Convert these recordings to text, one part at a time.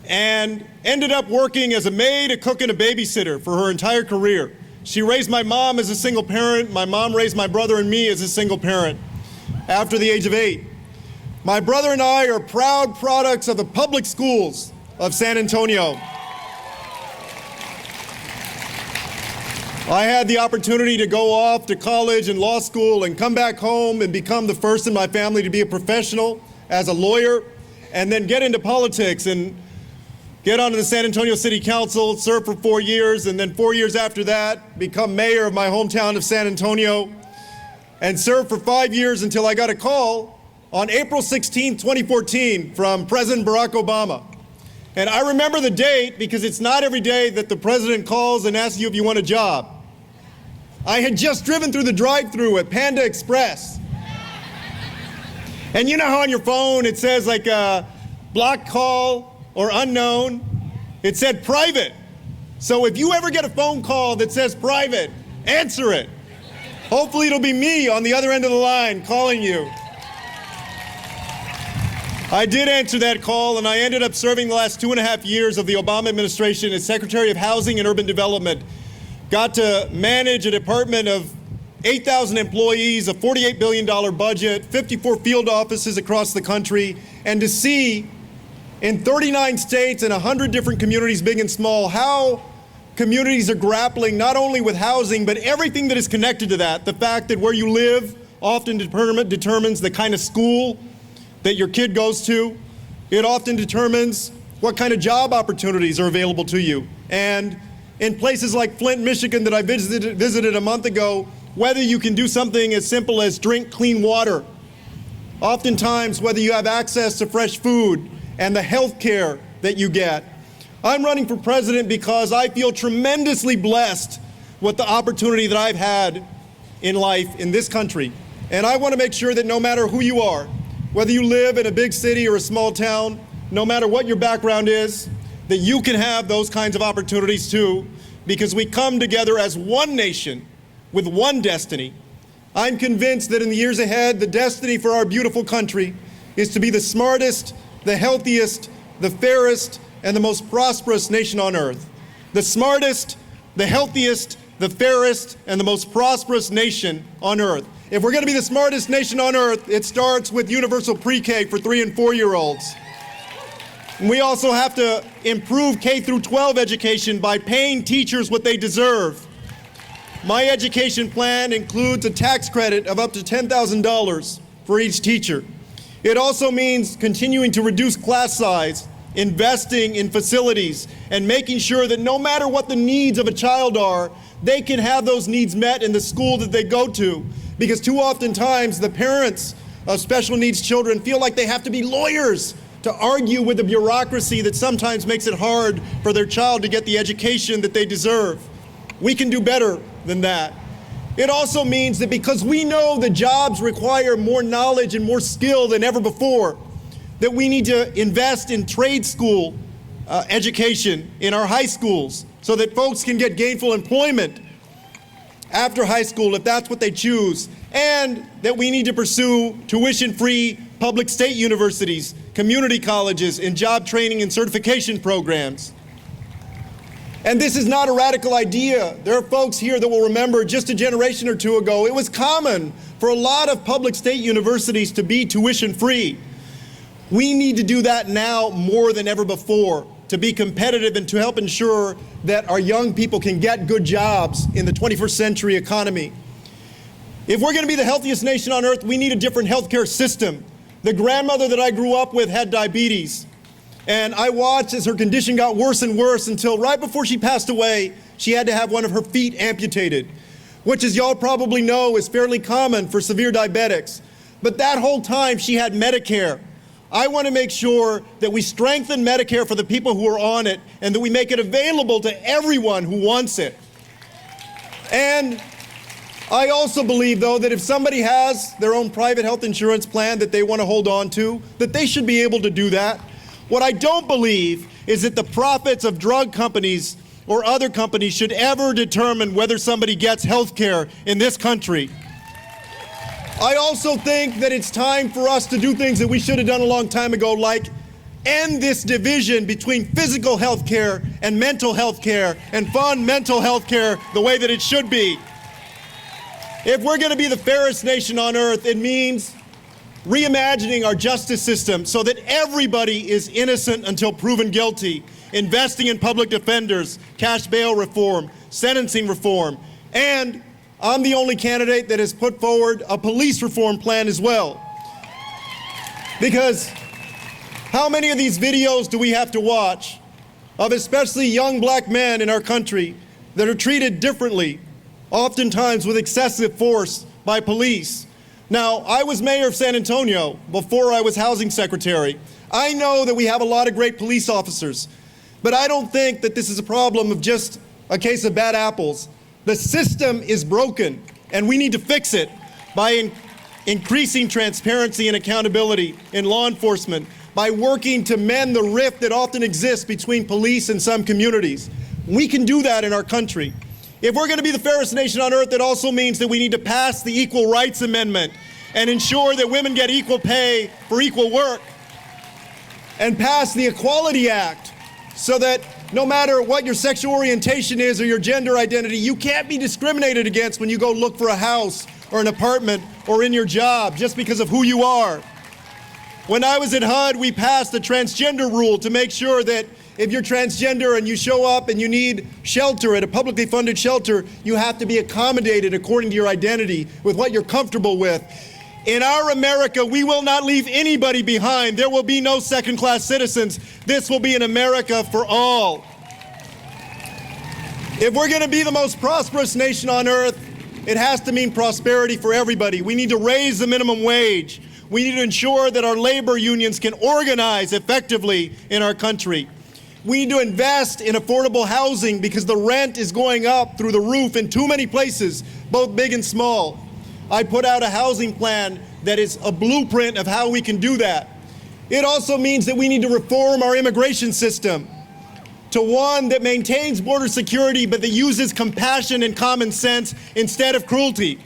and ended up working as a maid, a cook, and a babysitter for her entire career. She raised my mom as a single parent. My mom raised my brother and me as a single parent after the age of 8. My brother and I are proud products of the public schools of San Antonio. I had the opportunity to go off to college and law school and come back home and become the first in my family to be a professional as a lawyer, and then get into politics and get onto the San Antonio City Council, serve for 4 years, and then 4 years after that, become mayor of my hometown of San Antonio, and serve for 5 years until I got a call on April 16, 2014, from President Barack Obama. And I remember the date because it's not every day that the president calls and asks you if you want a job. I had just driven through the drive-thru at Panda Express. And you know how on your phone it says like block call or unknown? It said private. So if you ever get a phone call that says private, answer it. Hopefully it'll be me on the other end of the line calling you. I did answer that call, and I ended up serving the last 2.5 years of the Obama administration as Secretary of Housing and Urban Development. Got to manage a department of 8,000 employees, a $48 billion budget, 54 field offices across the country, and to see in 39 states and 100 different communities, big and small, how communities are grappling not only with housing, but everything that is connected to that. The fact that where you live often determines the kind of school that your kid goes to. It often determines what kind of job opportunities are available to you. And in places like Flint, Michigan that I visited a month ago, whether you can do something as simple as drink clean water, oftentimes whether you have access to fresh food and the health care that you get. I'm running for president because I feel tremendously blessed with the opportunity that I've had in life in this country. And I want to make sure that no matter who you are, whether you live in a big city or a small town, no matter what your background is, that you can have those kinds of opportunities too, because we come together as one nation with one destiny. I'm convinced that in the years ahead, the destiny for our beautiful country is to be the smartest, the healthiest, the fairest, and the most prosperous nation on earth. The smartest, the healthiest, the fairest, and the most prosperous nation on earth. If we're going to be the smartest nation on earth, it starts with universal pre-K for 3- and 4-year-olds. We also have to improve K through 12 education by paying teachers what they deserve. My education plan includes a tax credit of up to $10,000 for each teacher. It also means continuing to reduce class size, investing in facilities, and making sure that no matter what the needs of a child are, they can have those needs met in the school that they go to. Because too often times the parents of special needs children feel like they have to be lawyers to argue with the bureaucracy that sometimes makes it hard for their child to get the education that they deserve. We can do better than that. It also means that because we know that jobs require more knowledge and more skill than ever before, that we need to invest in trade school education in our high schools so that folks can get gainful employment after high school if that's what they choose, and that we need to pursue tuition-free public state universities, community colleges, and job training and certification programs. And this is not a radical idea. There are folks here that will remember just a generation or two ago, it was common for a lot of public state universities to be tuition-free. We need to do that now more than ever before to be competitive and to help ensure that our young people can get good jobs in the 21st century economy. If we're going to be the healthiest nation on earth, we need a different healthcare system. The grandmother that I grew up with had diabetes, and I watched as her condition got worse and worse until right before she passed away, she had to have one of her feet amputated, which, as y'all probably know, is fairly common for severe diabetics. But that whole time she had Medicare. I want to make sure that we strengthen Medicare for the people who are on it and that we make it available to everyone who wants it. And I also believe, though, that if somebody has their own private health insurance plan that they want to hold on to, that they should be able to do that. What I don't believe is that the profits of drug companies or other companies should ever determine whether somebody gets health care in this country. I also think that it's time for us to do things that we should have done a long time ago, like end this division between physical health care and mental health care and fund mental health care the way that it should be. If we're going to be the fairest nation on earth, it means reimagining our justice system so that everybody is innocent until proven guilty, investing in public defenders, cash bail reform, sentencing reform, and I'm the only candidate that has put forward a police reform plan as well. Because how many of these videos do we have to watch of especially young black men in our country that are treated differently, oftentimes with excessive force by police? Now, I was mayor of San Antonio before I was housing secretary. I know that we have a lot of great police officers, but I don't think that this is a problem of just a case of bad apples. The system is broken, and we need to fix it by increasing transparency and accountability in law enforcement, by working to mend the rift that often exists between police and some communities. We can do that in our country. If we're going to be the fairest nation on earth, it also means that we need to pass the Equal Rights Amendment and ensure that women get equal pay for equal work, and pass the Equality Act so that no matter what your sexual orientation is or your gender identity, you can't be discriminated against when you go look for a house or an apartment or in your job just because of who you are. When I was at HUD, we passed a transgender rule to make sure that if you're transgender and you show up and you need shelter at a publicly funded shelter, you have to be accommodated according to your identity with what you're comfortable with. In our America, we will not leave anybody behind. There will be no second-class citizens. This will be an America for all. If we're going to be the most prosperous nation on earth, it has to mean prosperity for everybody. We need to raise the minimum wage. We need to ensure that our labor unions can organize effectively in our country. We need to invest in affordable housing because the rent is going up through the roof in too many places, both big and small. I put out a housing plan that is a blueprint of how we can do that. It also means that we need to reform our immigration system to one that maintains border security but that uses compassion and common sense instead of cruelty.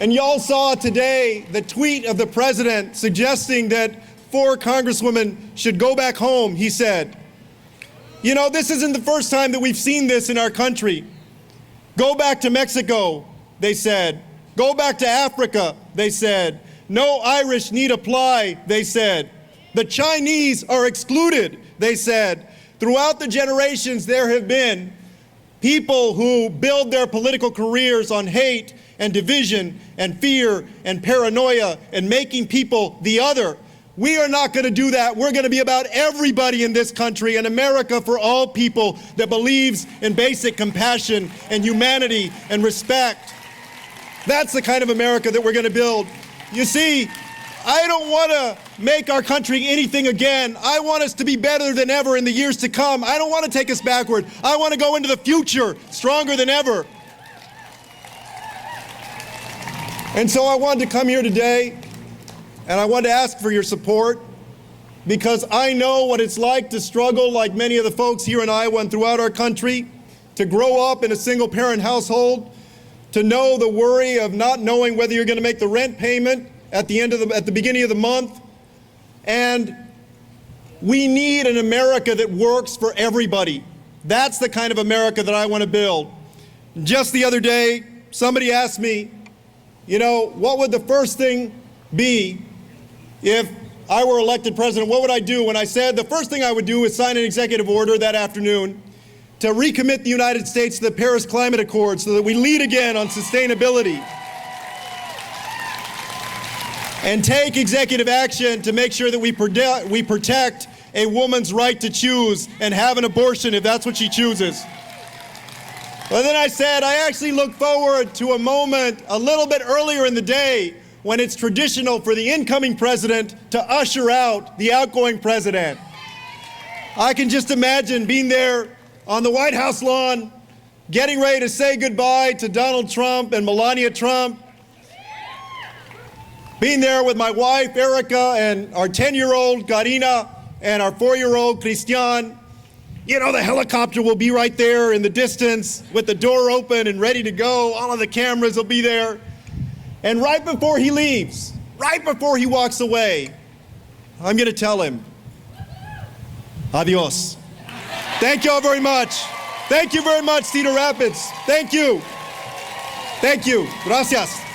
And y'all saw today the tweet of the president suggesting that 4 congresswomen should go back home. He said, you know, this isn't the first time that we've seen this in our country. Go back to Mexico, they said. Go back to Africa, they said. No Irish need apply, they said. The Chinese are excluded, they said. Throughout the generations, there have been people who build their political careers on hate and division and fear and paranoia and making people the other. We are not going to do that. We're going to be about everybody in this country, an America for all people that believes in basic compassion and humanity and respect. That's the kind of America that we're going to build. You see, I don't want to make our country anything again. I want us to be better than ever in the years to come. I don't want to take us backward. I want to go into the future stronger than ever. And so I wanted to come here today, and I wanted to ask for your support, because I know what it's like to struggle like many of the folks here in Iowa and throughout our country, to grow up in a single-parent household, to know the worry of not knowing whether you're going to make the rent payment at the beginning of the month. And we need an America that works for everybody. That's the kind of America that I want to build. Just the other day, somebody asked me, you know, what would the first thing be if I were elected president? What would I do? And I said the first thing I would do is sign an executive order that afternoon to recommit the United States to the Paris Climate Accord so that we lead again on sustainability and take executive action to make sure that we protect a woman's right to choose and have an abortion if that's what she chooses. But then I said, I actually look forward to a moment a little bit earlier in the day when it's traditional for the incoming president to usher out the outgoing president. I can just imagine being there on the White House lawn, getting ready to say goodbye to Donald Trump and Melania Trump, being there with my wife, Erica, and our 10-year-old, Karina, and our 4-year-old, Christian. You know, the helicopter will be right there in the distance with the door open and ready to go. All of the cameras will be there. And right before he leaves, right before he walks away, I'm going to tell him, Adios. Thank you all very much. Thank you very much, Cedar Rapids. Thank you. Thank you. Gracias.